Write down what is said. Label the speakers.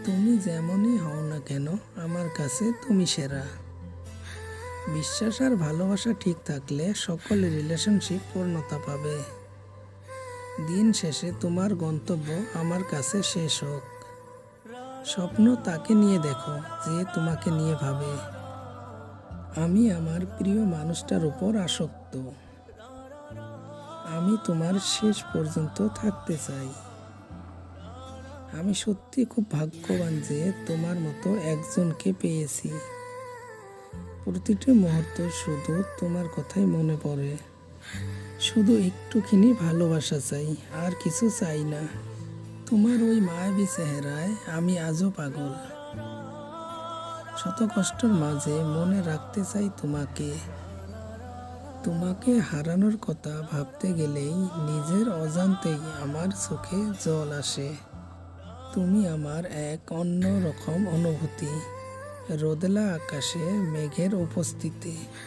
Speaker 1: তুমি যেমনই হও না কেন আমার কাছে তুমি সেরা। বিশ্বাস আর ভালোবাসা ঠিক থাকলে সকল রিলেশনশিপ পূর্ণতা পাবে। দিন শেষে তোমার গন্তব্য আমার কাছে শেষ হোক। স্বপ্ন তাকে নিয়ে দেখো যে তোমাকে নিয়ে ভাবে। আমি আমার প্রিয় মানুষটার উপর আসক্ত। আমি তোমার শেষ পর্যন্ত থাকতে চাই। আমি সত্যি খুব ভাগ্যবান যে তোমার মতো একজনকে পেয়েছি। প্রতিটি মুহূর্ত শুধু তোমার কথাই মনে পড়ে। শুধু একটুখানি ভালোবাসা চাই, আর কিছু চাই না। তোমার ওই মায়াবী চেহারায় আমি আজও পাগল। শত কষ্টের মাঝে মনে রাখতে চাই তোমাকে। তোমাকে হারানোর কথা ভাবতে গেলেই নিজের অজান্তেই আমার চোখে জল আসে। তুমি আমার এক অন্য রকম অনুভূতি, রোদেলা আকাশে মেঘের উপস্থিতি।